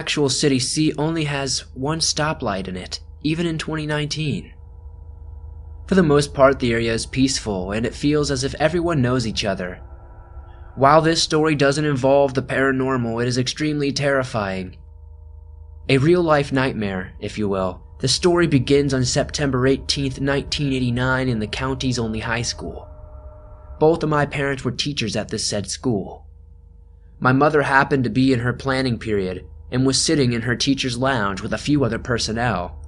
actual city seat only has one stoplight in it, even in 2019. For the most part, the area is peaceful, and it feels as if everyone knows each other. While this story doesn't involve the paranormal, it is extremely terrifying. A real-life nightmare, if you will. The story begins on September 18, 1989 in the county's only high school. Both of my parents were teachers at this said school. My mother happened to be in her planning period and was sitting in her teacher's lounge with a few other personnel.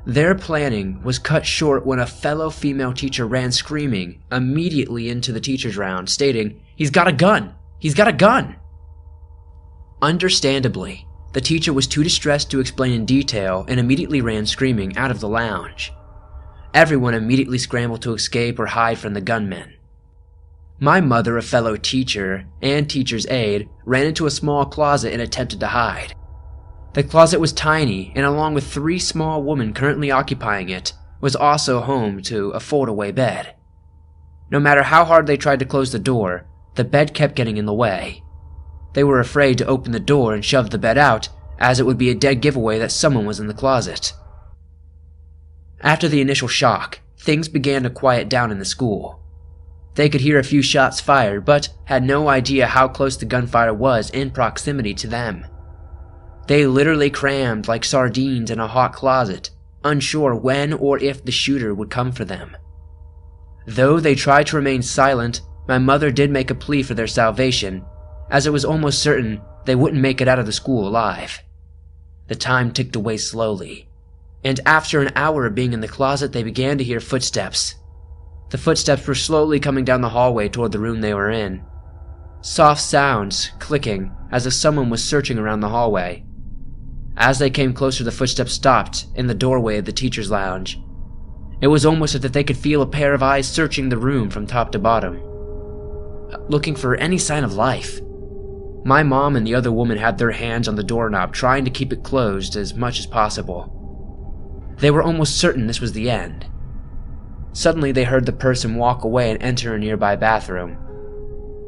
Their planning was cut short when a fellow female teacher ran screaming immediately into the teacher's round, stating, "He's got a gun! He's got a gun!" Understandably, the teacher was too distressed to explain in detail and immediately ran screaming out of the lounge. Everyone immediately scrambled to escape or hide from the gunmen. My mother, a fellow teacher and teacher's aide, ran into a small closet and attempted to hide. The closet was tiny, and along with 3 small women currently occupying it, was also home to a fold-away bed. No matter how hard they tried to close the door, the bed kept getting in the way. They were afraid to open the door and shove the bed out, as it would be a dead giveaway that someone was in the closet. After the initial shock, things began to quiet down in the school. They could hear a few shots fired, but had no idea how close the gunfire was in proximity to them. They literally crammed like sardines in a hot closet, unsure when or if the shooter would come for them. Though they tried to remain silent, my mother did make a plea for their salvation, as it was almost certain they wouldn't make it out of the school alive. The time ticked away slowly, and after an hour of being in the closet, they began to hear footsteps. The footsteps were slowly coming down the hallway toward the room they were in. Soft sounds, clicking, as if someone was searching around the hallway. As they came closer, the footsteps stopped in the doorway of the teacher's lounge. It was almost as if they could feel a pair of eyes searching the room from top to bottom, looking for any sign of life. My mom and the other woman had their hands on the doorknob, trying to keep it closed as much as possible. They were almost certain this was the end. Suddenly, they heard the person walk away and enter a nearby bathroom.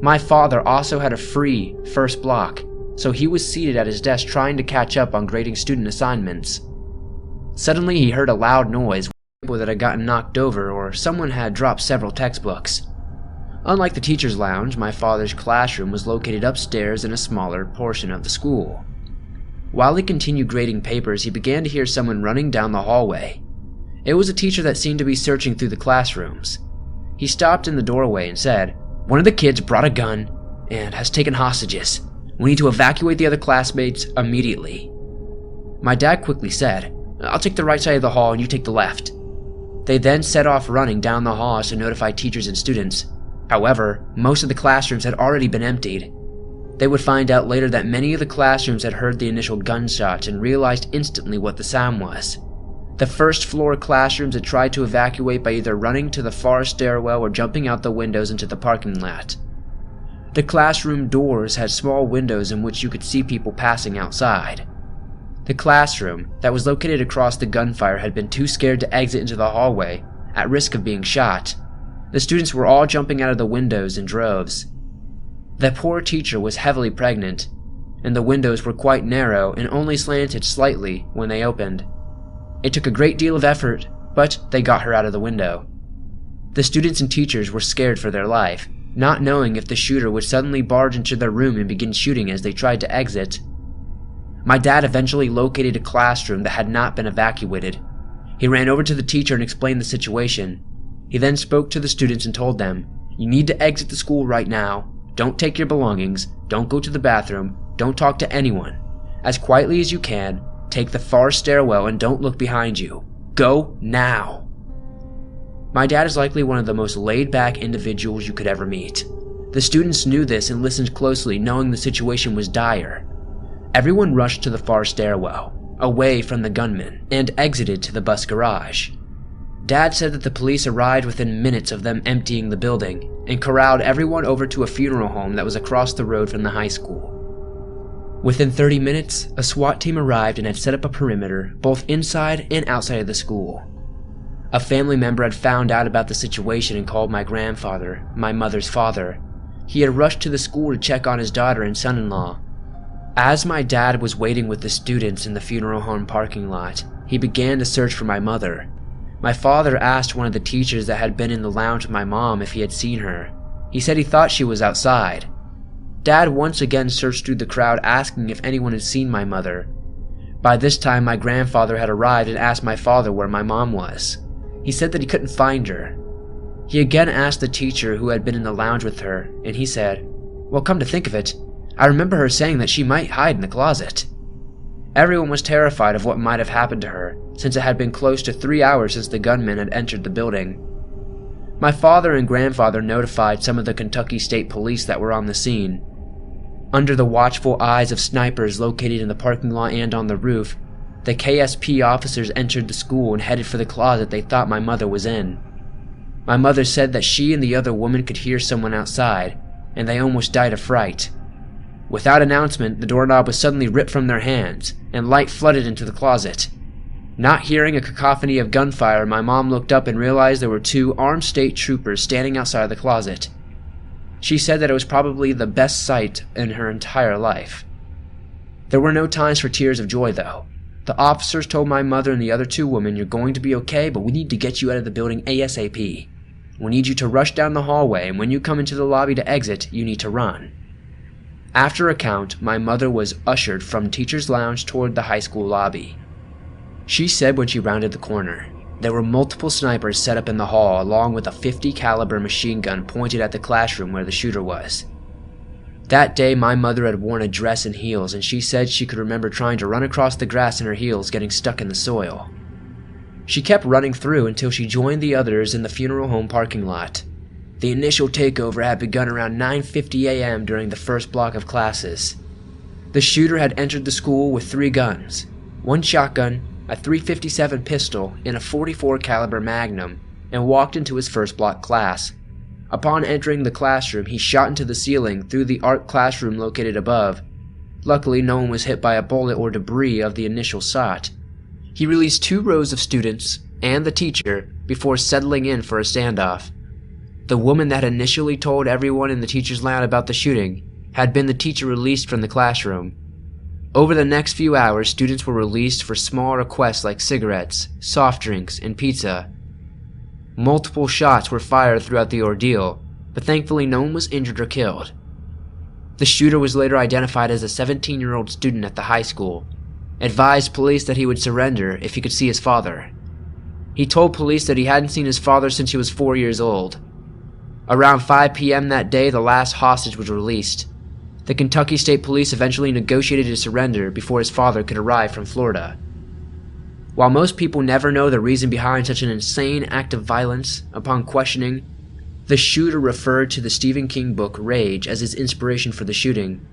My father also had a free first block, so he was seated at his desk trying to catch up on grading student assignments. Suddenly, he heard a loud noise, that had gotten knocked over or someone had dropped several textbooks. Unlike the teacher's lounge, my father's classroom was located upstairs in a smaller portion of the school. While he continued grading papers, he began to hear someone running down the hallway. It was a teacher that seemed to be searching through the classrooms. He stopped in the doorway and said, "One of the kids brought a gun and has taken hostages. We need to evacuate the other classmates immediately." My dad quickly said, "I'll take the right side of the hall and you take the left." They then set off running down the halls to notify teachers and students. However, most of the classrooms had already been emptied. They would find out later that many of the classrooms had heard the initial gunshots and realized instantly what the sound was. The first floor classrooms had tried to evacuate by either running to the far stairwell or jumping out the windows into the parking lot. The classroom doors had small windows in which you could see people passing outside. The classroom that was located across the gunfire had been too scared to exit into the hallway, at risk of being shot. The students were all jumping out of the windows in droves. The poor teacher was heavily pregnant, and the windows were quite narrow and only slanted slightly when they opened. It took a great deal of effort, but they got her out of the window. The students and teachers were scared for their life, not knowing if the shooter would suddenly barge into their room and begin shooting as they tried to exit. My dad eventually located a classroom that had not been evacuated. He ran over to the teacher and explained the situation. He then spoke to the students and told them, "You need to exit the school right now. Don't take your belongings. Don't go to the bathroom. Don't talk to anyone. As quietly as you can, take the far stairwell and don't look behind you. Go now." My dad is likely one of the most laid-back individuals you could ever meet. The students knew this and listened closely, knowing the situation was dire. Everyone rushed to the far stairwell, away from the gunmen, and exited to the bus garage. Dad said that the police arrived within minutes of them emptying the building and corralled everyone over to a funeral home that was across the road from the high school. Within 30 minutes, a SWAT team arrived and had set up a perimeter both inside and outside of the school. A family member had found out about the situation and called my grandfather, my mother's father. He had rushed to the school to check on his daughter and son-in-law. As my dad was waiting with the students in the funeral home parking lot, he began to search for my mother. My father asked one of the teachers that had been in the lounge with my mom if he had seen her. He said he thought she was outside. Dad once again searched through the crowd asking if anyone had seen my mother. By this time, my grandfather had arrived and asked my father where my mom was. He said that he couldn't find her. He again asked the teacher who had been in the lounge with her, and he said, "Well, come to think of it, I remember her saying that she might hide in the closet." Everyone was terrified of what might have happened to her, since it had been close to 3 hours since the gunman had entered the building. My father and grandfather notified some of the Kentucky State Police that were on the scene. Under the watchful eyes of snipers located in the parking lot and on the roof, the KSP officers entered the school and headed for the closet they thought my mother was in. My mother said that she and the other woman could hear someone outside, and they almost died of fright. Without announcement, the doorknob was suddenly ripped from their hands, and light flooded into the closet. Not hearing a cacophony of gunfire, my mom looked up and realized there were 2 armed state troopers standing outside the closet. She said that it was probably the best sight in her entire life. There were no times for tears of joy, though. The officers told my mother and the other 2 women, "You're going to be okay, but we need to get you out of the building ASAP. We need you to rush down the hallway, and when you come into the lobby to exit, you need to run." After a count, my mother was ushered from Teacher's Lounge toward the high school lobby. She said when she rounded the corner, there were multiple snipers set up in the hall along with a .50 caliber machine gun pointed at the classroom where the shooter was. That day, my mother had worn a dress and heels, and she said she could remember trying to run across the grass in her heels getting stuck in the soil. She kept running through until she joined the others in the funeral home parking lot. The initial takeover had begun around 9:50 a.m. during the first block of classes. The shooter had entered the school with 3 guns, 1 shotgun, a .357 pistol, and a .44 caliber Magnum, and walked into his first block class. Upon entering the classroom, he shot into the ceiling through the art classroom located above. Luckily, no one was hit by a bullet or debris of the initial shot. He released 2 rows of students and the teacher before settling in for a standoff. The woman that initially told everyone in the teacher's lounge about the shooting had been the teacher released from the classroom. Over the next few hours, students were released for small requests like cigarettes, soft drinks, and pizza. Multiple shots were fired throughout the ordeal, but thankfully no one was injured or killed. The shooter was later identified as a 17-year-old student at the high school, advised police that he would surrender if he could see his father. He told police that he hadn't seen his father since he was 4 years old. Around 5 p.m. that day, the last hostage was released. The Kentucky State Police eventually negotiated his surrender before his father could arrive from Florida. While most people never know the reason behind such an insane act of violence, upon questioning, the shooter referred to the Stephen King book Rage as his inspiration for the shooting.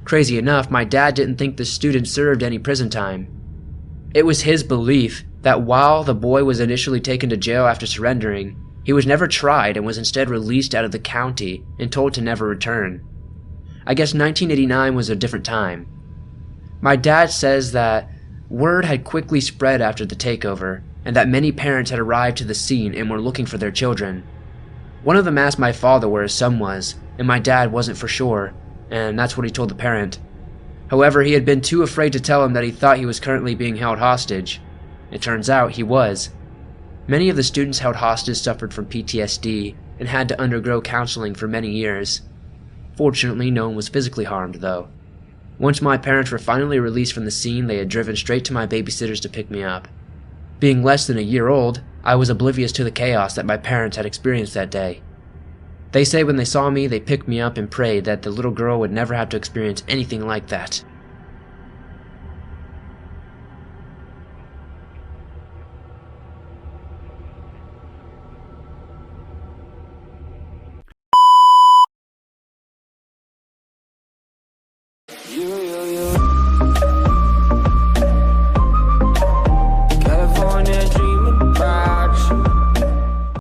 Crazy enough, my dad didn't think the student served any prison time. It was his belief that while the boy was initially taken to jail after surrendering, he was never tried and was instead released out of the county and told to never return. I guess 1989 was a different time. My dad says that word had quickly spread after the takeover, and that many parents had arrived to the scene and were looking for their children. One of them asked my father where his son was, and my dad wasn't for sure, and that's what he told the parent. However, he had been too afraid to tell him that he thought he was currently being held hostage. It turns out he was. Many of the students held hostage suffered from PTSD and had to undergo counseling for many years. Fortunately, no one was physically harmed, though. Once my parents were finally released from the scene, they had driven straight to my babysitters to pick me up. Being less than a year old, I was oblivious to the chaos that my parents had experienced that day. They say when they saw me, they picked me up and prayed that the little girl would never have to experience anything like that.